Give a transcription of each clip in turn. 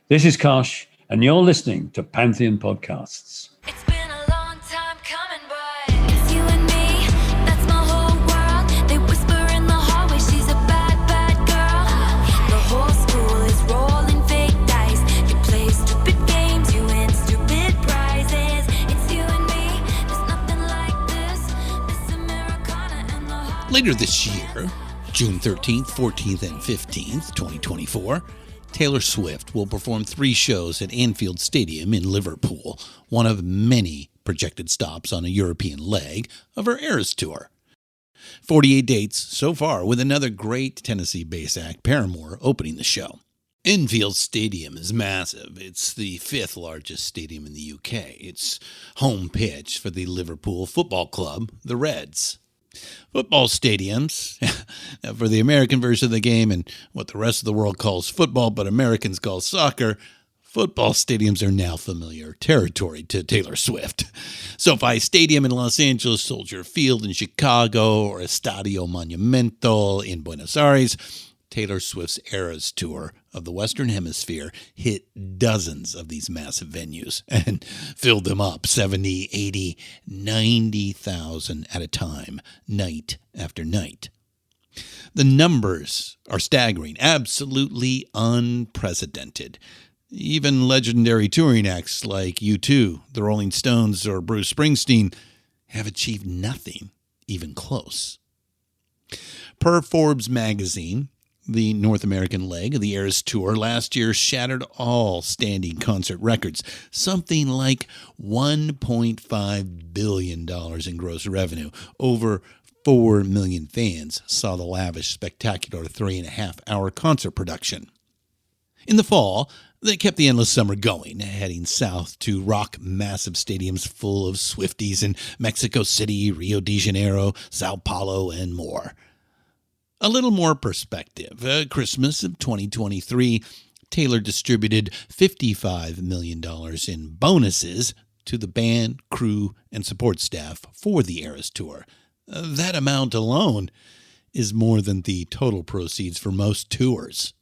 This is Kosh, and you're listening to Pantheon Podcasts. It's been a long time coming, but it's you and me, that's my whole world. They whisper in the hallway, she's a bad, bad girl. The whole school is rolling fake dice. You play stupid games, you win stupid prizes. It's you and me, there's nothing like this. Miss Americana and the heart. Later this year, June 13th, 14th, and 15th, 2024, Taylor Swift will perform 3 shows at Anfield Stadium in Liverpool, one of many projected stops on a European leg of her Eras Tour. 48 dates so far, with another great Tennessee-based act, Paramore, opening the show. Anfield Stadium is massive. It's the 5th largest stadium in the UK. It's home pitch for the Liverpool Football Club, the Reds. Football stadiums, for the American version of the game and what the rest of the world calls football, but Americans call soccer, football stadiums are now familiar territory to Taylor Swift. SoFi Stadium in Los Angeles, Soldier Field in Chicago, or Estadio Monumental in Buenos Aires, Taylor Swift's Eras Tour of the Western Hemisphere hit dozens of these massive venues and filled them up 70, 80, 90,000 at a time, night after night. The numbers are staggering, absolutely unprecedented. Even legendary touring acts like U2, the Rolling Stones, or Bruce Springsteen have achieved nothing even close. Per Forbes magazine, the North American leg of the Eras Tour last year shattered all standing concert records, something like $1.5 billion in gross revenue. Over 4 million fans saw the lavish, spectacular 3.5-hour concert production. In the fall, they kept the endless summer going, heading south to rock massive stadiums full of Swifties in Mexico City, Rio de Janeiro, Sao Paulo, and more. A little more perspective. Christmas of 2023, Taylor distributed $55 million in bonuses to the band, crew, and support staff for the Eras Tour. That amount alone is more than the total proceeds for most tours.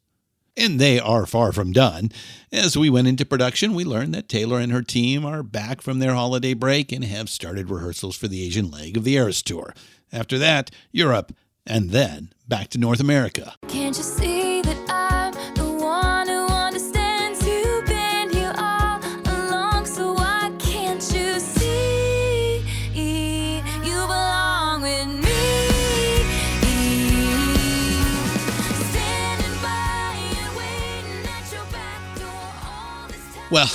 And they are far from done. As we went into production, we learned that Taylor and her team are back from their holiday break and have started rehearsals for the Asian leg of the Eras Tour. After that, Europe, and then back to North America. Can't you see that I'm the one who understands? You've been here all along, so why can't you see you belong with me? Standing by and waiting at your back door all this time. Well,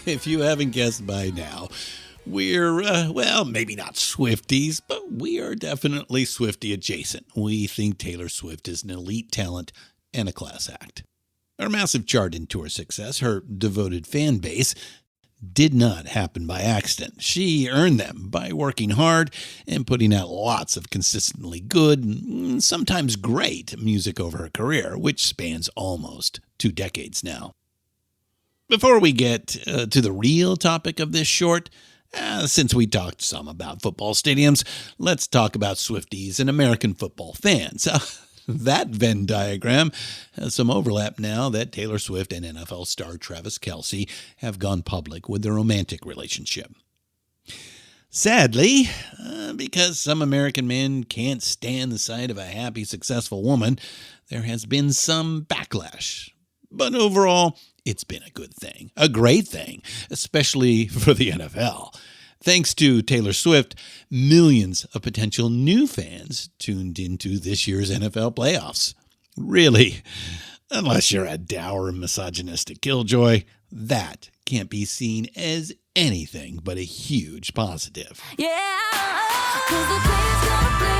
if you haven't guessed by now, we're, maybe not Swifties, but we are definitely Swiftie adjacent. We think Taylor Swift is an elite talent and a class act. Her massive chart and tour success, her devoted fan base, did not happen by accident. She earned them by working hard and putting out lots of consistently good, and sometimes great music over her career, which spans almost 2 decades now. Before we get to the real topic of this short, since we talked some about football stadiums, let's talk about Swifties and American football fans. That Venn diagram has some overlap now that Taylor Swift and NFL star Travis Kelce have gone public with their romantic relationship. Sadly, because some American men can't stand the sight of a happy, successful woman, there has been some backlash. But overall, it's been a good thing, a great thing, especially for the NFL. Thanks to Taylor Swift, millions of potential new fans tuned into this year's NFL playoffs. Really, unless you're a dour, misogynistic killjoy, that can't be seen as anything but a huge positive. Yeah, 'cause the players gonna play.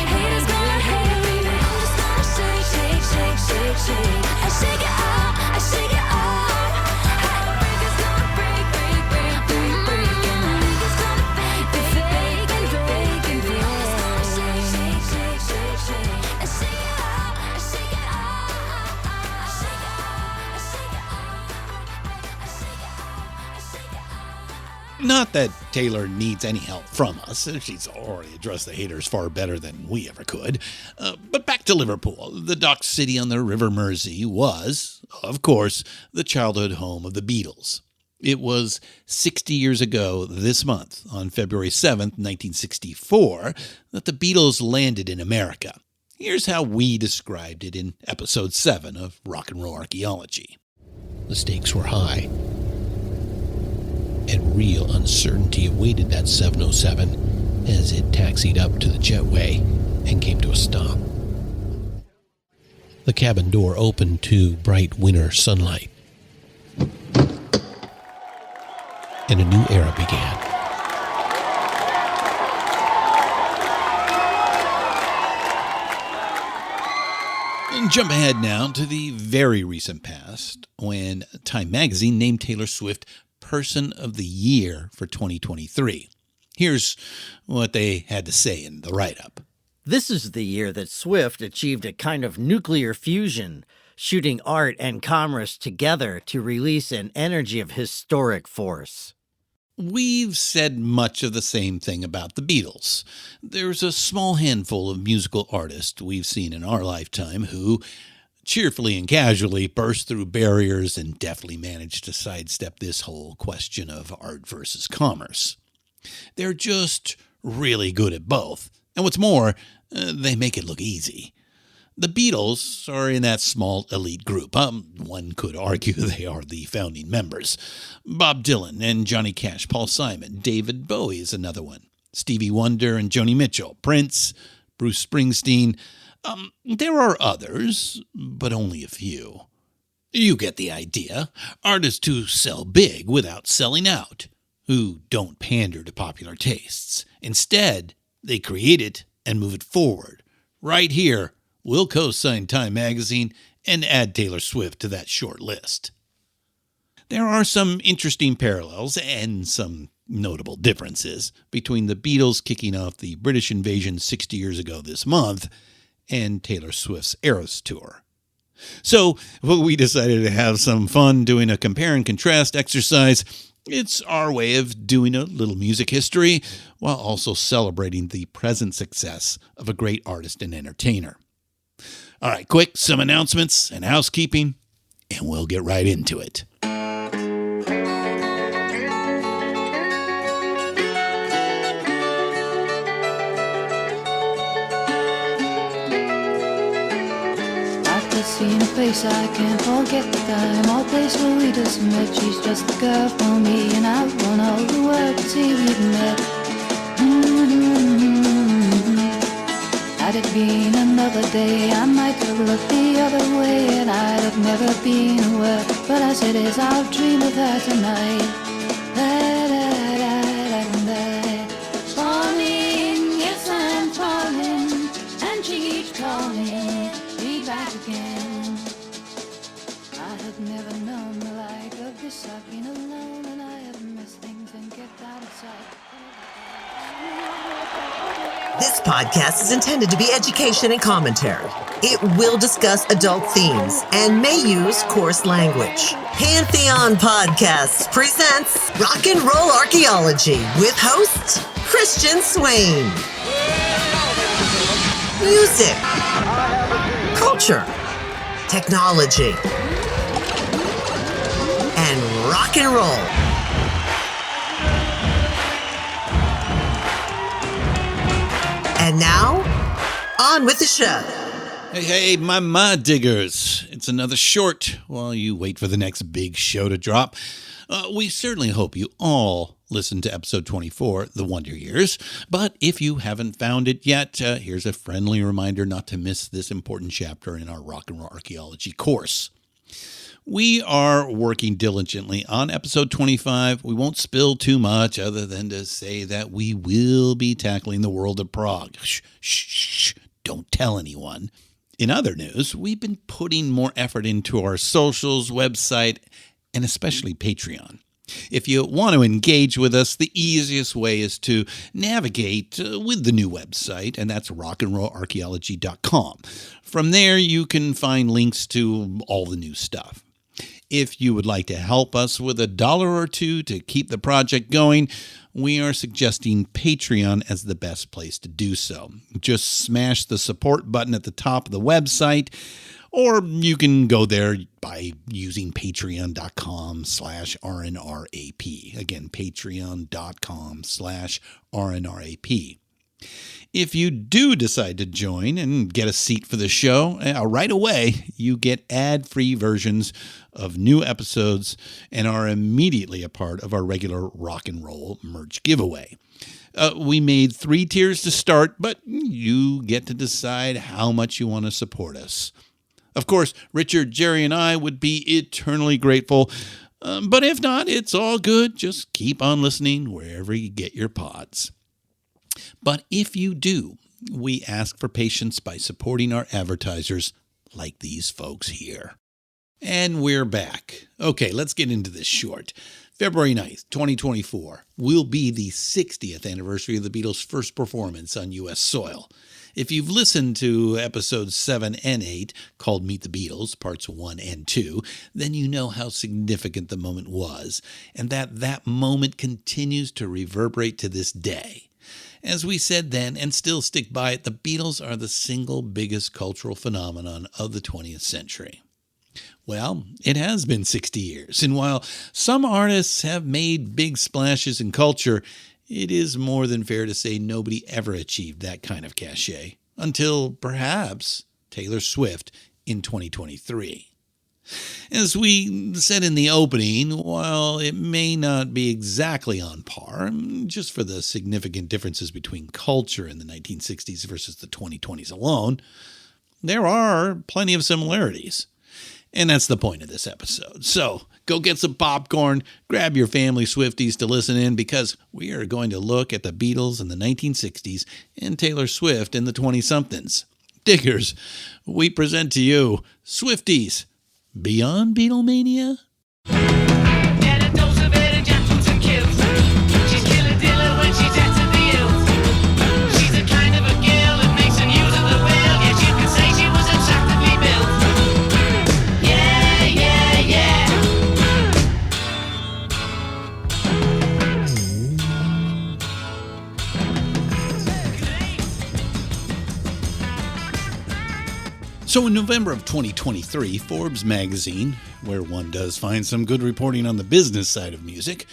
Haters gonna hate, haters gonna hate. I'm just gonna shake. I shake it out, I shake it out. Heartbreakers gonna break. And the league is gonna fake. I'm just gonna shake. I shake it out, I shake it out. I shake it out, I shake it out. I shake it out, I shake it out. Not that Taylor needs any help from us. She's already addressed the haters far better than we ever could. But back to Liverpool. The dock city on the River Mersey was, of course, the childhood home of the Beatles. It was 60 years ago this month, on February 7th, 1964, that the Beatles landed in America. Here's how we described it in Episode 7 of Rock and Roll Archaeology. The stakes were high, and real uncertainty awaited that 707 as it taxied up to the jetway and came to a stop. The cabin door opened to bright winter sunlight, and a new era began. And jump ahead now to the very recent past when Time magazine named Taylor Swift Person of the Year for 2023. Here's what they had to say in the write-up. This is the year that Swift achieved a kind of nuclear fusion, shooting art and commerce together to release an energy of historic force. We've said much of the same thing about the Beatles. There's a small handful of musical artists we've seen in our lifetime who cheerfully and casually burst through barriers and deftly managed to sidestep this whole question of art versus commerce. They're just really good at both. And what's more, they make it look easy. The Beatles are in that small elite group. One could argue they are the founding members. Bob Dylan and Johnny Cash, Paul Simon, David Bowie is another one. Stevie Wonder and Joni Mitchell, Prince, Bruce Springsteen. There are others, but only a few. You get the idea. Artists who sell big without selling out, who don't pander to popular tastes. Instead, they create it and move it forward. Right here, we'll co-sign Time magazine and add Taylor Swift to that short list. There are some interesting parallels and some notable differences between the Beatles kicking off the British invasion 60 years ago this month and Taylor Swift's Eras Tour. So we decided to have some fun doing a compare and contrast exercise. It's our way of doing a little music history while also celebrating the present success of a great artist and entertainer. All right, quick, some announcements and housekeeping, and we'll get right into it. In a place I can't forget the time, all place where we just met. She's just the girl for me, and I want all the world to see we've met. Had it been another day, I might have looked the other way, and I'd have never been aware. But as it is, I'll dream of her tonight. Falling, yes I'm falling, and she keeps calling me back again. I've never known the like of this. I've been alone and I have missed things and kept out of sight. This podcast is intended to be education and commentary. It will discuss adult themes and may use coarse language. Pantheon Podcasts presents Rock and Roll Archaeology with host Christian Swain. Music, culture, technology, and rock and roll. And now, on with the show. Hey, my diggers. It's another short while you wait for the next big show to drop. We certainly hope you all listened to episode 24, The Wonder Years. But if you haven't found it yet, here's a friendly reminder not to miss this important chapter in our Rock and Roll Archaeology course. We are working diligently on episode 25. We won't spill too much other than to say that we will be tackling the world of prog. Shh, don't tell anyone. In other news, we've been putting more effort into our socials, website, and especially Patreon. If you want to engage with us, the easiest way is to navigate with the new website, and that's rockandrollarchaeology.com. From there, you can find links to all the new stuff. If you would like to help us with $1 or $2 to keep the project going, we are suggesting Patreon as the best place to do so. Just smash the support button at the top of the website, or you can go there by using patreon.com/RNRAP. Again, patreon.com/RNRAP. If you do decide to join and get a seat for the show, right away you get ad-free versions of new episodes and are immediately a part of our regular rock and roll merch giveaway. We made 3 tiers to start, but you get to decide how much you want to support us. Of course, Richard, Jerry, and I would be eternally grateful, but if not, it's all good. Just keep on listening wherever you get your pods. But if you do, we ask for patience by supporting our advertisers like these folks here. And we're back. Okay, let's get into this short. February 9th, 2024 will be the 60th anniversary of the Beatles' first performance on U.S. soil. If you've listened to episodes 7 and 8, called Meet the Beatles, parts 1 and 2, then you know how significant the moment was, and that moment continues to reverberate to this day. As we said then, and still stick by it, the Beatles are the single biggest cultural phenomenon of the 20th century. Well, it has been 60 years, and while some artists have made big splashes in culture, it is more than fair to say nobody ever achieved that kind of cachet, until perhaps Taylor Swift in 2023. As we said in the opening, while it may not be exactly on par, just for the significant differences between culture in the 1960s versus the 2020s alone, there are plenty of similarities. And that's the point of this episode. So go get some popcorn, grab your family Swifties to listen in, because we are going to look at the Beatles in the 1960s and Taylor Swift in the 20-somethings. Diggers, we present to you Swifties Beyond Beatlemania. Get a dose of Eddie Jackson's and kills. She's killing Dilla when she's at the Beatles. She's the kind of a girl that makes an use of the will. Yes, you could say she was attractively built. Yeah, yeah, yeah. So in November of 2023, Forbes magazine, where one does find some good reporting on the business side of music,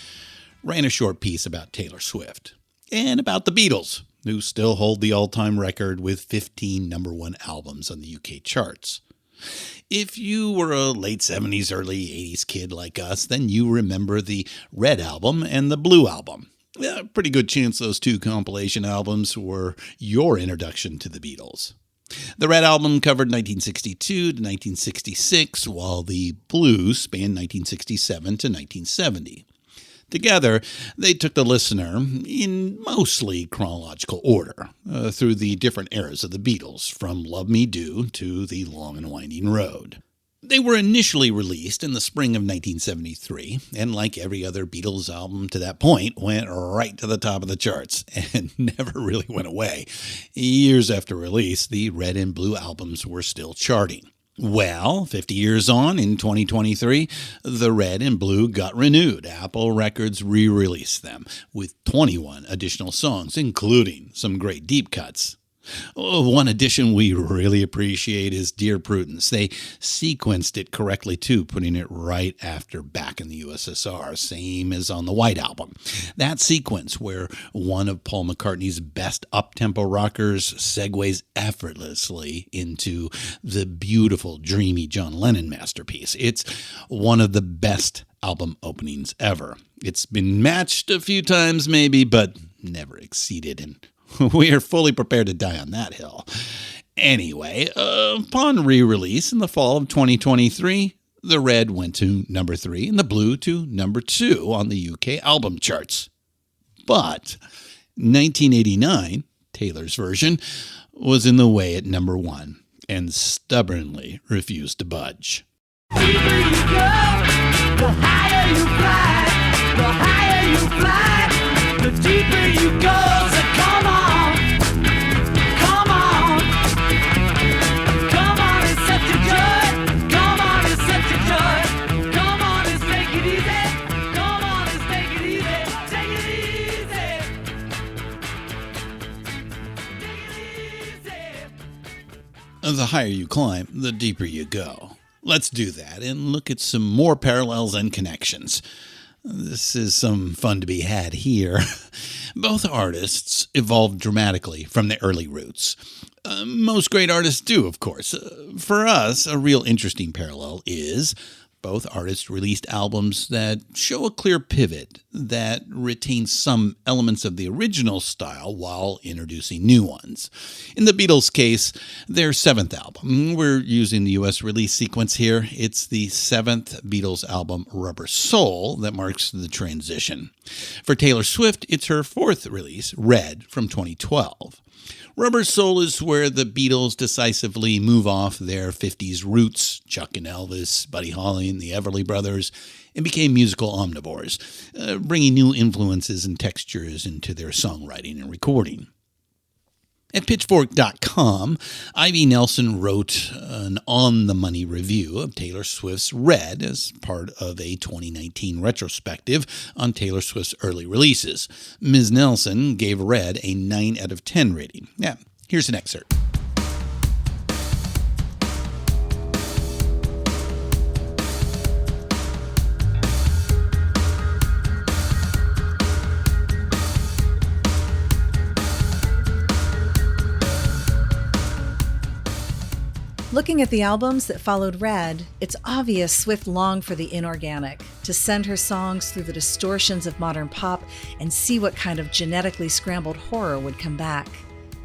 ran a short piece about Taylor Swift and about the Beatles, who still hold the all-time record with 15 #1 albums on the UK charts. If you were a late 70s, early 80s kid like us, then you remember the Red album and the Blue album. A pretty good chance those 2 compilation albums were your introduction to the Beatles. The Red album covered 1962 to 1966, while the Blue spanned 1967 to 1970. Together, they took the listener, in mostly chronological order, through the different eras of the Beatles, from Love Me Do to The Long and Winding Road. They were initially released in the spring of 1973, and like every other Beatles album to that point, went right to the top of the charts, and never really went away. Years after release, the Red and Blue albums were still charting. Well, 50 years on, in 2023, the Red and Blue got renewed. Apple Records re-released them, with 21 additional songs, including some great deep cuts. One addition we really appreciate is Dear Prudence. They sequenced it correctly too, putting it right after Back in the USSR, same as on the White Album. That sequence where one of Paul McCartney's best up-tempo rockers segues effortlessly into the beautiful, dreamy John Lennon masterpiece. It's one of the best album openings ever. It's been matched a few times maybe, but never exceeded, and we are fully prepared to die on that hill. Anyway, upon re-release in the fall of 2023, the Red went to #3 and the Blue to #2 on the UK album charts. But 1989, Taylor's version, was in the way at #1 and stubbornly refused to budge. The deeper you go, the higher you fly. The higher you fly, the deeper you go. So come on. Come on. Come on and set your joy. Come on and set your joy. Come the higher you climb, the deeper you go. Let's do that and look at some more parallels and connections. This is some fun to be had here. Both artists evolved dramatically from their early roots. Most great artists do, of course. For us, a real interesting parallel is both artists released albums that show a clear pivot that retain some elements of the original style while introducing new ones. In the Beatles' case, their seventh album. We're using the US release sequence here. It's the seventh Beatles album, Rubber Soul, that marks the transition. For Taylor Swift, it's her fourth release, Red, from 2012. Rubber Soul is where the Beatles decisively move off their 50s roots, Chuck and Elvis, Buddy Holly and the Everly Brothers, and became musical omnivores, bringing new influences and textures into their songwriting and recording. At Pitchfork.com, Ivy Nelson wrote an on-the-money review of Taylor Swift's Red as part of a 2019 retrospective on Taylor Swift's early releases. Ms. Nelson gave Red a 9 out of 10 rating. Yeah, here's an excerpt. Looking at the albums that followed Red, it's obvious Swift longed for the inorganic, to send her songs through the distortions of modern pop and see what kind of genetically scrambled horror would come back.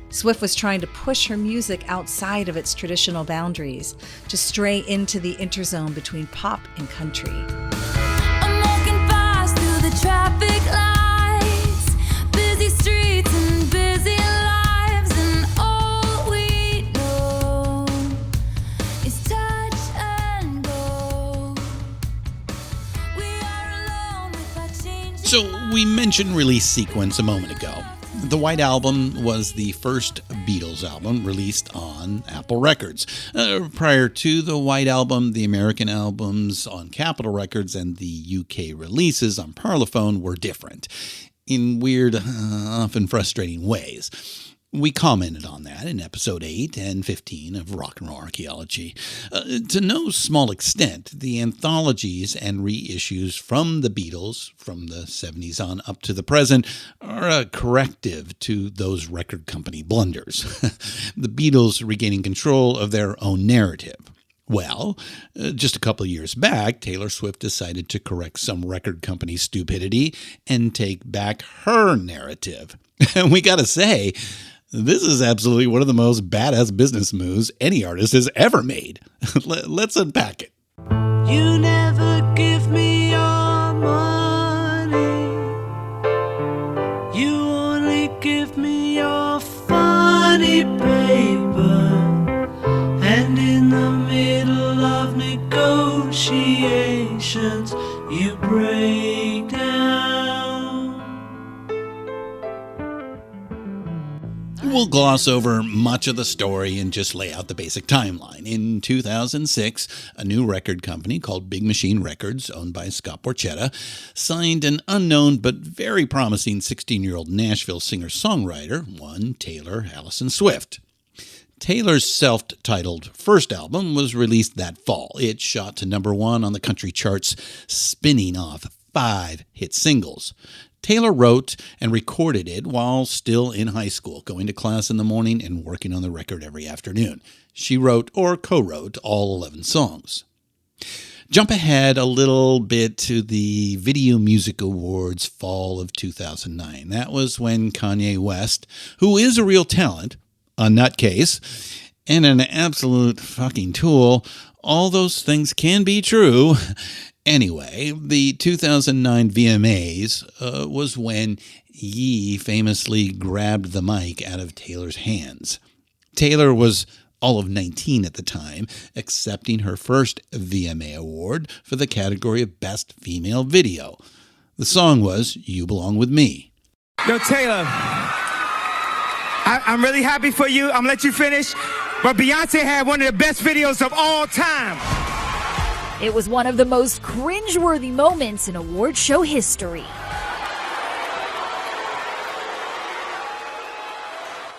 Swift was trying to push her music outside of its traditional boundaries, to stray into the interzone between pop and country. I'm walking fast through the traffic lights, busy streets and busy lives, and all we know is touch and go. We are alone with our changes. So we mentioned release sequence a moment ago. The White Album was the first Beatles album released on Apple Records. Prior to the White Album, the American albums on Capitol Records and the UK releases on Parlophone were different, in weird, often frustrating ways. We commented on that in episode 8 and 15 of Rock and Roll Archaeology. To no small extent, the anthologies and reissues from the Beatles, from the 70s on up to the present, are a corrective to those record company blunders. The Beatles regaining control of their own narrative. Well, just a couple of years back, Taylor Swift decided to correct some record company stupidity and take back her narrative. And we gotta say, this is absolutely one of the most badass business moves any artist has ever made. Let's unpack it. You never give me your money. You only give me your funny paper. And in the middle of negotiations, you break down. We'll gloss over much of the story and just lay out the basic timeline. In 2006, a new record company called Big Machine Records, owned by Scott Borchetta, signed an unknown but very promising 16-year-old Nashville singer-songwriter, one Taylor Allison Swift. Taylor's self-titled first album was released that fall. It shot to number 1 on the country charts, spinning off 5 hit singles. Taylor wrote and recorded it while still in high school, going to class in the morning and working on the record every afternoon. She wrote or co-wrote all 11 songs. Jump ahead a little bit to the Video Music Awards fall of 2009. That was when Kanye West, who is a real talent, a nutcase, and an absolute fucking tool, all those things can be true. Anyway, the 2009 VMAs was when Ye famously grabbed the mic out of Taylor's hands. Taylor was all of 19 at the time, accepting her first VMA award for the category of Best Female Video. The song was You Belong With Me. Yo, Taylor, I'm really happy for you. I'm going to let you finish. But Beyonce had one of the best videos of all time. It was one of the most cringeworthy moments in award show history.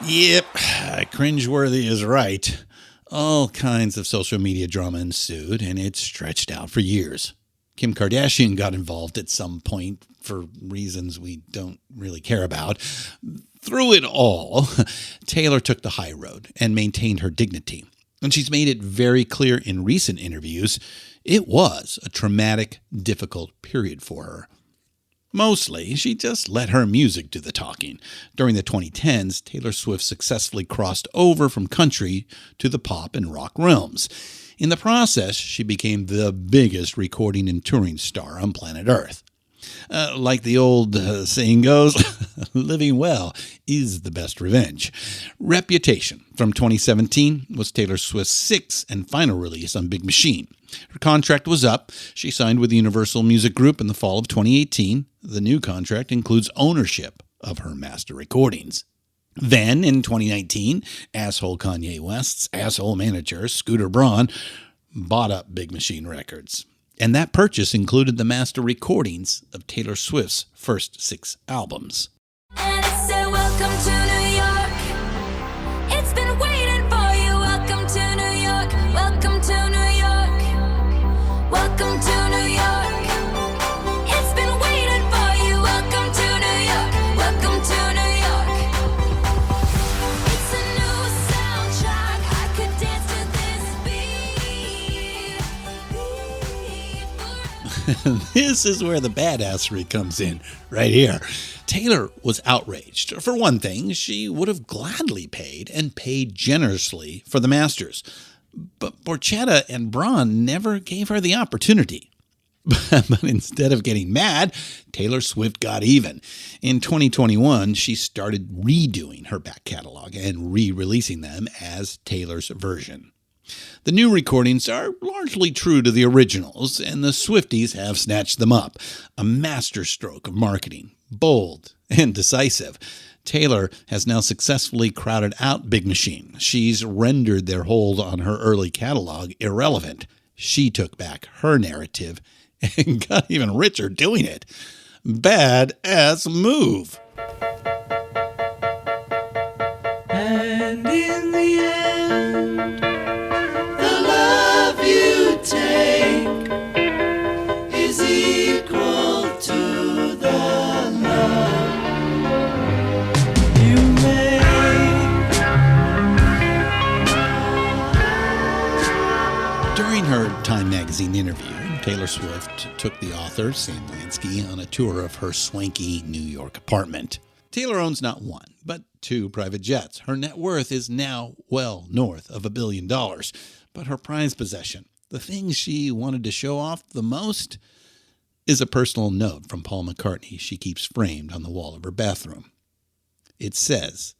Yep, cringeworthy is right. All kinds of social media drama ensued, and it stretched out for years. Kim Kardashian got involved at some point for reasons we don't really care about. Through it all, Taylor took the high road and maintained her dignity. And she's made it very clear in recent interviews, it was a traumatic, difficult period for her. Mostly, she just let her music do the talking. During the 2010s, Taylor Swift successfully crossed over from country to the pop and rock realms. In the process, she became the biggest recording and touring star on planet Earth. Like the old saying goes, living well is the best revenge. Reputation from 2017 was Taylor Swift's sixth and final release on Big Machine. Her contract was up. She signed with the Universal Music Group in the fall of 2018. The new contract includes ownership of her master recordings. Then, in 2019, asshole Kanye West's asshole manager, Scooter Braun, bought up Big Machine Records. And that purchase included the master recordings of Taylor Swift's first 6 albums. And it said, welcome to New York. It's been waiting for you. Welcome to New York. Welcome to New York. Welcome to New York. It's been waiting for you. Welcome to New York. Welcome to New York. It's a new soundtrack. I could dance to this beat. This is where the badassery comes in, right here. Taylor was outraged. For one thing, she would have gladly paid, and paid generously, for the masters. But Borchetta and Braun never gave her the opportunity. But instead of getting mad, Taylor Swift got even. In 2021, she started redoing her back catalog and re-releasing them as Taylor's version. The new recordings are largely true to the originals, and the Swifties have snatched them up. A masterstroke of marketing, bold and decisive. Taylor has now successfully crowded out Big Machine. She's rendered their hold on her early catalog irrelevant. She took back her narrative and got even richer doing it. Bad-ass move. And in the end, the love you take is equal to the love you make. During her Time magazine interview, Taylor Swift took the author, Sam Lansky, on a tour of her swanky New York apartment. Taylor owns not one, but 2 private jets. Her net worth is now well north of $1 billion. But her prized possession, the thing she wanted to show off the most, is a personal note from Paul McCartney she keeps framed on the wall of her bathroom. It says,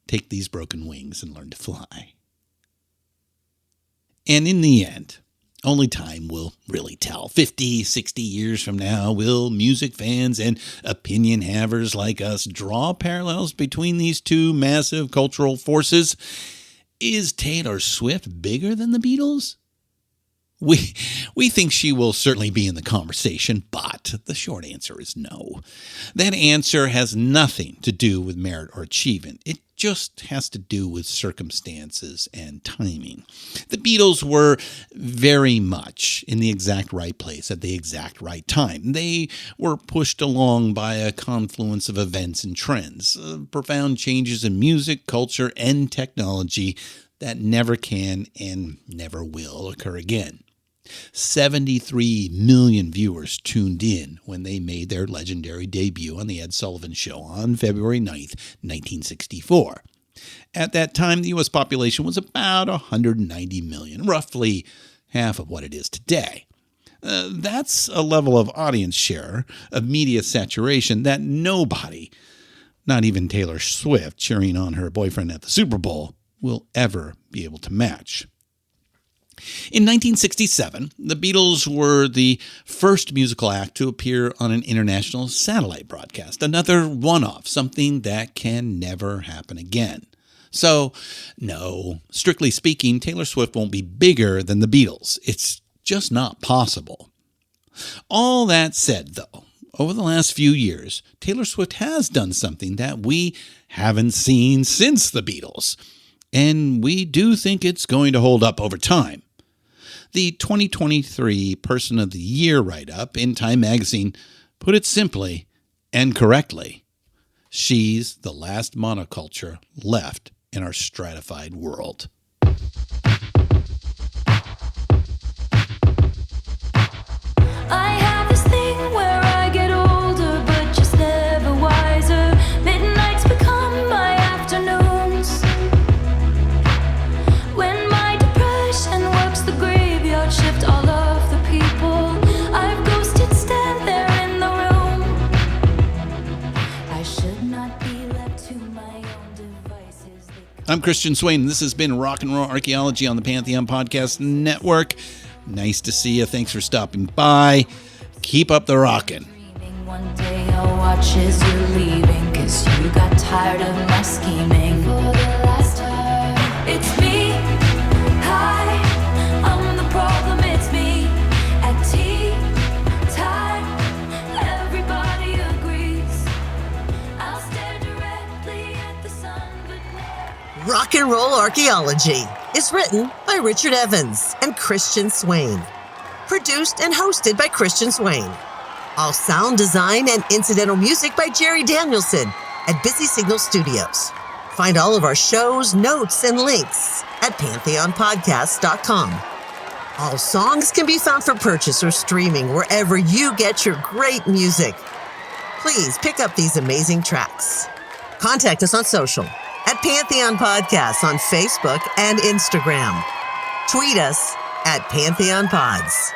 "Take these broken wings and learn to fly." And in the end, only time will really tell. 50, 60 years from now, will music fans and opinion havers like us draw parallels between these 2 massive cultural forces? Is Taylor Swift bigger than the Beatles? We think she will certainly be in the conversation, but the short answer is no. That answer has nothing to do with merit or achievement. It just has to do with circumstances and timing. The Beatles were very much in the exact right place at the exact right time. They were pushed along by a confluence of events and trends, profound changes in music, culture, and technology that never can and never will occur again. 73 million viewers tuned in when they made their legendary debut on The Ed Sullivan Show on February 9th, 1964. At that time, the U.S. population was about 190 million, roughly half of what it is today. That's a level of audience share, of media saturation that nobody, not even Taylor Swift cheering on her boyfriend at the Super Bowl, will ever be able to match. In 1967, the Beatles were the first musical act to appear on an international satellite broadcast, another one-off, something that can never happen again. So, no, strictly speaking, Taylor Swift won't be bigger than the Beatles. It's just not possible. All that said, though, over the last few years, Taylor Swift has done something that we haven't seen since the Beatles. and we do think it's going to hold up over time. The 2023 Person of the Year write-up in Time magazine put it simply and correctly. She's the last monoculture left in our stratified world. I have this thing where I get older, but just never wiser. Midnights become my afternoons. When my depression works the graveyard shift, all of the people I've ghosted stand there in the room. I should not be left to my own devices. I'm Christian Swain, and this has been Rock and Roll Archaeology on the Pantheon Podcast Network. Nice to see you. Thanks for stopping by. Keep up the rockin'. One day I'll watch as you're leaving, 'cause you got tired of my scheming. For the last time, it's me. Hi, I'm the problem, it's me. At tea time, everybody agrees. I'll stare directly at the sun, but never. Rock and Roll Archaeology is written by Richard Evans and Christian Swain. Produced and hosted by Christian Swain. All sound design and incidental music by Jerry Danielsen at Busy Signal Studios. Find all of our shows, notes, and links at pantheonpodcast.com. All songs can be found for purchase or streaming wherever you get your great music. Please pick up these amazing tracks. Contact us on social at Pantheon Podcasts on Facebook and Instagram. Tweet us at Pantheon Pods.